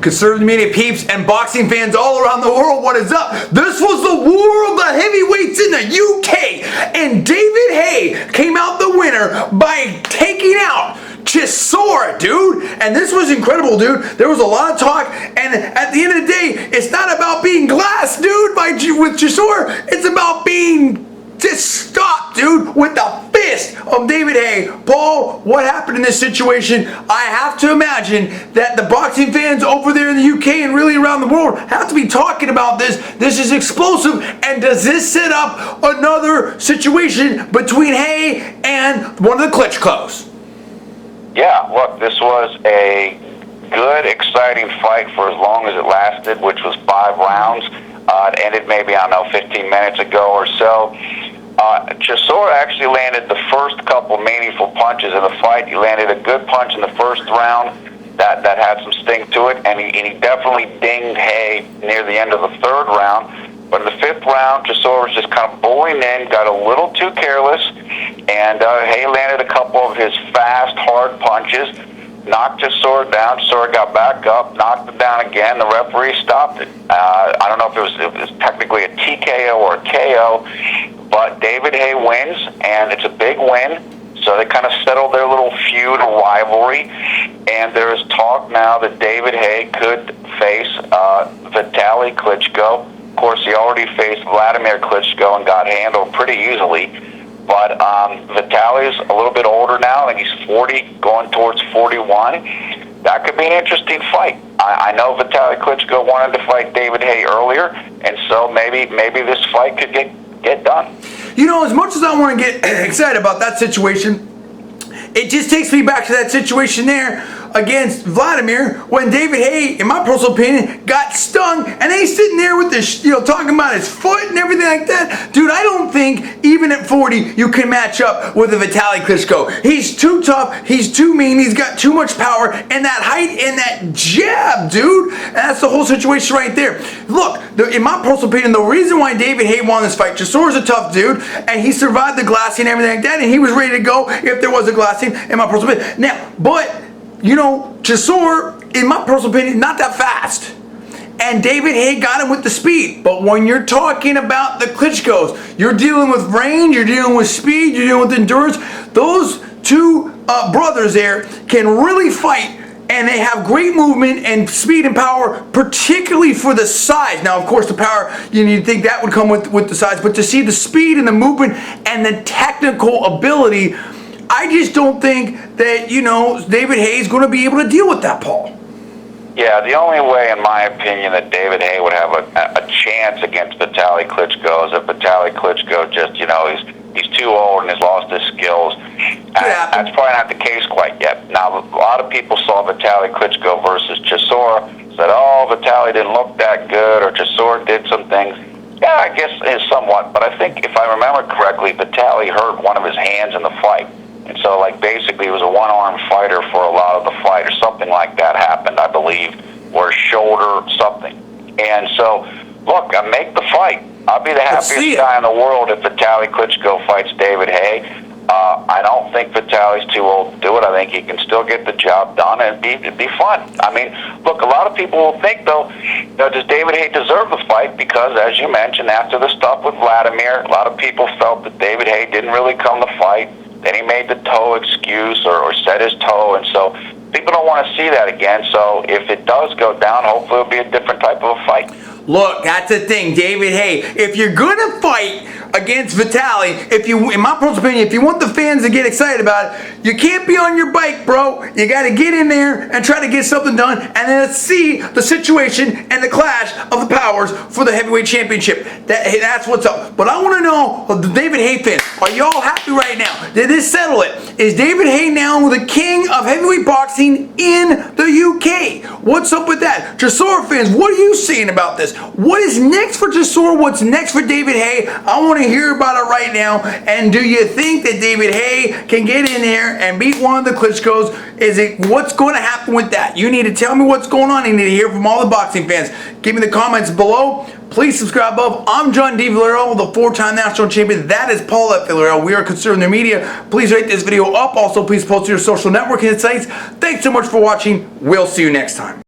Conservative media peeps and boxing fans all around the world, what is up? This was the war of the heavyweights in the UK, and David Haye came out the winner by taking out Chisora, dude. And this was incredible, dude. There was a lot of talk, and at the end of the day, it's not about being glass, dude, with Chisora. It's about being just stopped, dude, with the fist of David Haye. Paul, what happened in this situation? I have to imagine that the boxing fans over there in the UK and really around the world have to be talking about this. This is explosive, and does this set up another situation between Haye and one of the Klitschkos? Yeah, look, this was a good, exciting fight for as long as it lasted, which was 5 rounds. It ended maybe, I don't know, 15 minutes ago or so. Chisora actually landed the first couple meaningful punches in the fight. He landed a good punch in the first round that had some sting to it, and he definitely dinged Haye near the end of the 3rd round. But in the 5th round, Chisora was just kind of bullying in, got a little too careless, and Haye landed a couple of his fast, hard punches, knocked Chisora down. Chisora got back up, knocked him down again. The referee stopped it. I don't know if it was technically a TKO or a KO, but David Haye wins, and it's a big win. So they kind of settled their little feud or rivalry, and there is talk now that David Haye could face Vitali Klitschko. Of course, he already faced Vladimir Klitschko and got handled pretty easily. But Vitali's a little bit older now. I think he's 40, going towards 41. That could be an interesting fight. I know Vitali Klitschko wanted to fight David Haye earlier, and so maybe this fight could get done. You know, as much as I want to get excited about that situation, it just takes me back to that situation there against Vladimir when David Haye, in my personal opinion, got stung, and then he's sitting there with this, talking about his foot and everything like that. Dude, I don't think even at 40 you can match up with a Vitali Klitschko. He's too tough, he's too mean, he's got too much power, and that height and that jab, dude. And that's the whole situation right there. Look, in my personal opinion, the reason why David Haye won this fight, Chisora's a tough dude, and he survived the glassing and everything like that, and he was ready to go if there was a glassing, in my personal opinion. Now, but Chisora, in my personal opinion, not that fast. And David Haye got him with the speed. But when you're talking about the Klitschkos, you're dealing with range, you're dealing with speed, you're dealing with endurance. Those two brothers there can really fight, and they have great movement and speed and power, particularly for the size. Now, of course, the power, you think that would come with the size, but to see the speed and the movement and the technical ability, I just don't think that, David Haye is going to be able to deal with that, Paul. Yeah, the only way, in my opinion, that David Haye would have a chance against Vitali Klitschko is if Vitali Klitschko just, he's too old and has lost his skills. That's probably not the case quite yet. Now, a lot of people saw Vitali Klitschko versus Chisora, said, oh, Vitali didn't look that good, or Chisora did some things. Yeah, I guess it's somewhat, but I think if I remember correctly, Vitali hurt one of his hands in the fight. And so, basically, he was a one-armed fighter for a lot of the fight, or something like that happened, I believe, or shoulder, something. And so, look, make the fight. I'll be the happiest guy in the world if Vitali Klitschko fights David Haye. I don't think Vitali's too old to do it. I think he can still get the job done, and it'd be fun. I mean, look, a lot of people will think, though, does David Haye deserve the fight? Because, as you mentioned, after the stuff with Vladimir, a lot of people felt that David Haye didn't really come to fight. Then he made the toe excuse or set his toe, and so people don't want to see that again. So if it does go down, hopefully it'll be a different type of a fight. Look, that's the thing, David Haye. If you're gonna fight against Vitali, in my personal opinion, if you want the fans to get excited about it, you can't be on your bike, bro. You got to get in there and try to get something done, and then let's see the situation and the clash of the powers for the heavyweight championship. That's what's up. But I want to know, the David Haye fans, are y'all happy right now? Did this settle it? Is David Haye now the king of heavyweight boxing in the UK? What's up with that? Chisora fans, what are you seeing about this? What is next for Chisora? What's next for David Haye? I want to hear about it right now. And do you think that David Haye can get in there and beat one of the Klitschkos? What's going to happen with that? You need to tell me what's going on. You need to hear from all the boxing fans. Give me the comments below. Please subscribe above. I'm John D. Villarreal, the 4-time national champion. That is Paul F. Villarreal. We are Conservative Media. Please rate this video up. Also, please post to your social networking sites. Thanks so much for watching. We'll see you next time.